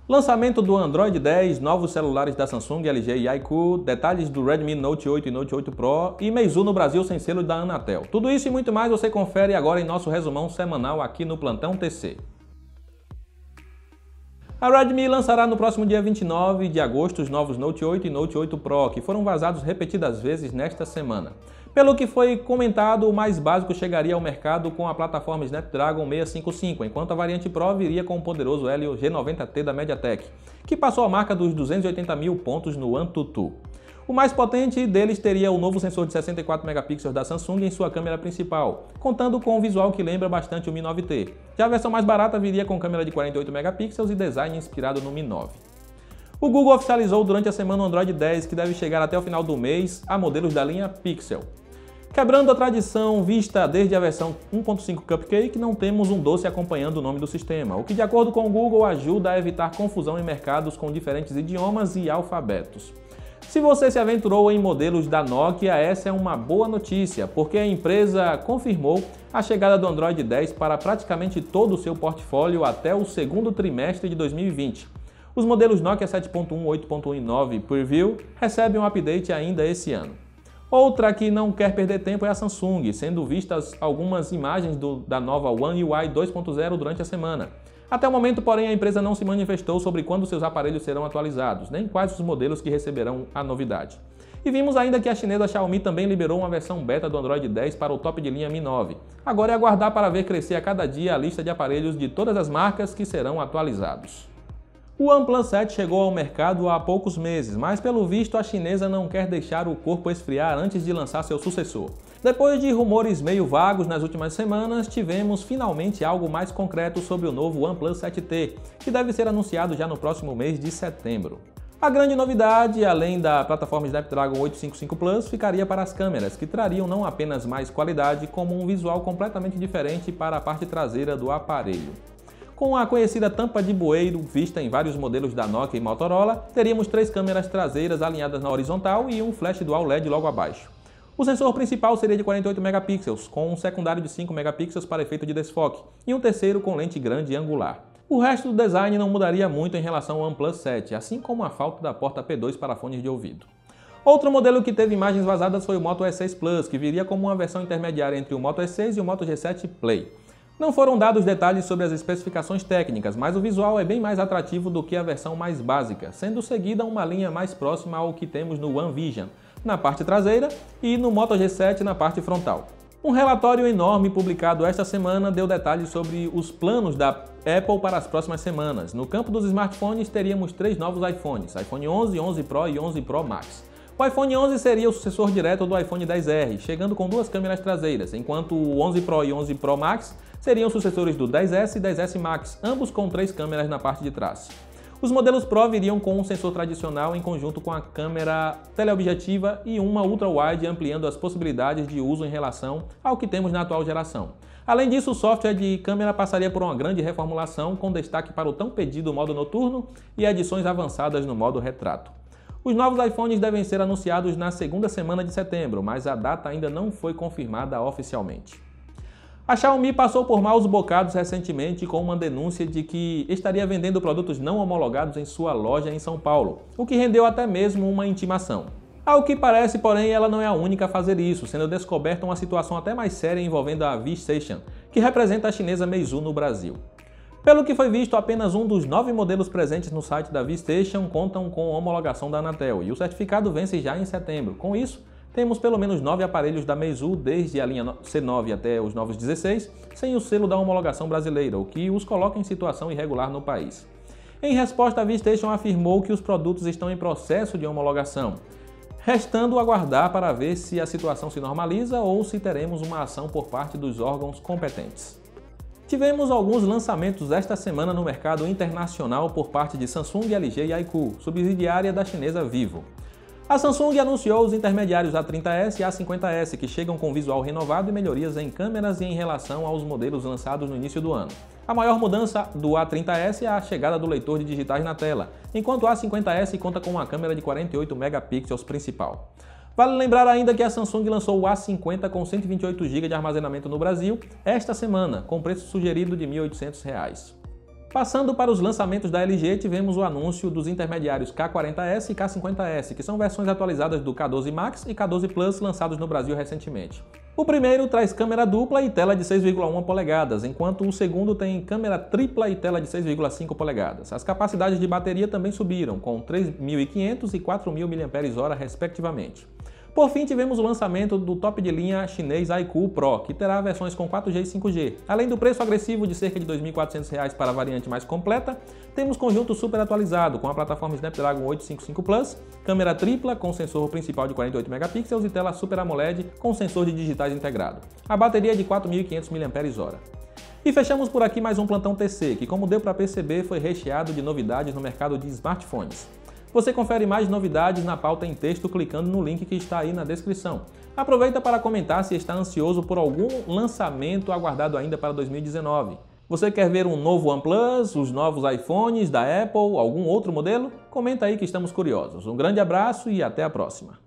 Lançamento do Android 10, novos celulares da Samsung, LG e iQOO, detalhes do Redmi Note 8 e Note 8 Pro e Meizu no Brasil sem selo da Anatel. Tudo isso e muito mais você confere agora em nosso resumão semanal aqui no Plantão TC. A Redmi lançará no próximo dia 29 de agosto os novos Note 8 e Note 8 Pro, que foram vazados repetidas vezes nesta semana. Pelo que foi comentado, o mais básico chegaria ao mercado com a plataforma Snapdragon 655, enquanto a variante Pro viria com o poderoso Helio G90T da MediaTek, que passou a marca dos 280 mil pontos no AnTuTu. O mais potente deles teria o novo sensor de 64 megapixels da Samsung em sua câmera principal, contando com um visual que lembra bastante o Mi 9T. Já a versão mais barata viria com câmera de 48 megapixels e design inspirado no Mi 9. O Google oficializou durante a semana o Android 10, que deve chegar até o final do mês a modelos da linha Pixel. Quebrando a tradição vista desde a versão 1.5 Cupcake, não temos um doce acompanhando o nome do sistema, o que de acordo com o Google ajuda a evitar confusão em mercados com diferentes idiomas e alfabetos. Se você se aventurou em modelos da Nokia, essa é uma boa notícia, porque a empresa confirmou a chegada do Android 10 para praticamente todo o seu portfólio até o segundo trimestre de 2020. Os modelos Nokia 7.1, 8.1 e 9 Preview recebem um update ainda esse ano. Outra que não quer perder tempo é a Samsung, sendo vistas algumas imagens da nova One UI 2.0 durante a semana. Até o momento, porém, a empresa não se manifestou sobre quando seus aparelhos serão atualizados, nem quais os modelos que receberão a novidade. E vimos ainda que a chinesa Xiaomi também liberou uma versão beta do Android 10 para o top de linha Mi 9. Agora é aguardar para ver crescer a cada dia a lista de aparelhos de todas as marcas que serão atualizados. O OnePlus 7 chegou ao mercado há poucos meses, mas pelo visto a chinesa não quer deixar o corpo esfriar antes de lançar seu sucessor. Depois de rumores meio vagos nas últimas semanas, tivemos finalmente algo mais concreto sobre o novo OnePlus 7T, que deve ser anunciado já no próximo mês de setembro. A grande novidade, além da plataforma Snapdragon 855 Plus, ficaria para as câmeras, que trariam não apenas mais qualidade, como um visual completamente diferente para a parte traseira do aparelho. Com a conhecida tampa de bueiro vista em vários modelos da Nokia e Motorola, teríamos 3 câmeras traseiras alinhadas na horizontal e um flash dual LED logo abaixo. O sensor principal seria de 48 megapixels, com um secundário de 5 megapixels para efeito de desfoque, e um terceiro com lente grande e angular. O resto do design não mudaria muito em relação ao OnePlus 7, assim como a falta da porta P2 para fones de ouvido. Outro modelo que teve imagens vazadas foi o Moto E6 Plus, que viria como uma versão intermediária entre o Moto E6 e o Moto G7 Play. Não foram dados detalhes sobre as especificações técnicas, mas o visual é bem mais atrativo do que a versão mais básica, sendo seguida uma linha mais próxima ao que temos no One Vision, na parte traseira, e no Moto G7 na parte frontal. Um relatório enorme publicado esta semana deu detalhes sobre os planos da Apple para as próximas semanas. No campo dos smartphones teríamos 3 novos iPhones, iPhone 11, 11 Pro e 11 Pro Max. O iPhone 11 seria o sucessor direto do iPhone XR, chegando com 2 câmeras traseiras, enquanto o 11 Pro e 11 Pro Max seriam sucessores do XS e XS Max, ambos com 3 câmeras na parte de trás. Os modelos Pro viriam com um sensor tradicional em conjunto com a câmera teleobjetiva e uma ultra-wide, ampliando as possibilidades de uso em relação ao que temos na atual geração. Além disso, o software de câmera passaria por uma grande reformulação, com destaque para o tão pedido modo noturno e edições avançadas no modo retrato. Os novos iPhones devem ser anunciados na segunda semana de setembro, mas a data ainda não foi confirmada oficialmente. A Xiaomi passou por maus bocados recentemente com uma denúncia de que estaria vendendo produtos não homologados em sua loja em São Paulo, o que rendeu até mesmo uma intimação. Ao que parece, porém, ela não é a única a fazer isso, sendo descoberta uma situação até mais séria envolvendo a V-Station, que representa a chinesa Meizu no Brasil. Pelo que foi visto, apenas um dos 9 modelos presentes no site da V-Station contam com homologação da Anatel, e o certificado vence já em setembro. Com isso, temos pelo menos 9 aparelhos da Meizu, desde a linha C9 até os novos 16, sem o selo da homologação brasileira, o que os coloca em situação irregular no país. Em resposta, a V-Station afirmou que os produtos estão em processo de homologação, restando aguardar para ver se a situação se normaliza ou se teremos uma ação por parte dos órgãos competentes. Tivemos alguns lançamentos esta semana no mercado internacional por parte de Samsung, LG e iQOO, subsidiária da chinesa Vivo. A Samsung anunciou os intermediários A30s e A50s, que chegam com visual renovado e melhorias em câmeras e em relação aos modelos lançados no início do ano. A maior mudança do A30s é a chegada do leitor de digitais na tela, enquanto o A50s conta com uma câmera de 48 megapixels principal. Vale lembrar ainda que a Samsung lançou o A50 com 128 GB de armazenamento no Brasil esta semana, com preço sugerido de R$ 1.800. Passando para os lançamentos da LG, tivemos o anúncio dos intermediários K40S e K50S, que são versões atualizadas do K12 Max e K12 Plus lançados no Brasil recentemente. O primeiro traz câmera dupla e tela de 6,1 polegadas, enquanto o segundo tem câmera tripla e tela de 6,5 polegadas. As capacidades de bateria também subiram, com 3.500 e 4.000 mAh, respectivamente. Por fim, tivemos o lançamento do top de linha chinês iQOO Pro, que terá versões com 4G e 5G. Além do preço agressivo de cerca de R$ 2.400 para a variante mais completa, temos conjunto super atualizado com a plataforma Snapdragon 855 Plus, câmera tripla com sensor principal de 48 megapixels e tela Super AMOLED com sensor de digitais integrado. A bateria é de 4.500 mAh. E fechamos por aqui mais um Plantão TC, que, como deu para perceber, foi recheado de novidades no mercado de smartphones. Você confere mais novidades na pauta em texto clicando no link que está aí na descrição. Aproveita para comentar se está ansioso por algum lançamento aguardado ainda para 2019. Você quer ver um novo OnePlus, os novos iPhones da Apple, algum outro modelo? Comenta aí que estamos curiosos. Um grande abraço e até a próxima!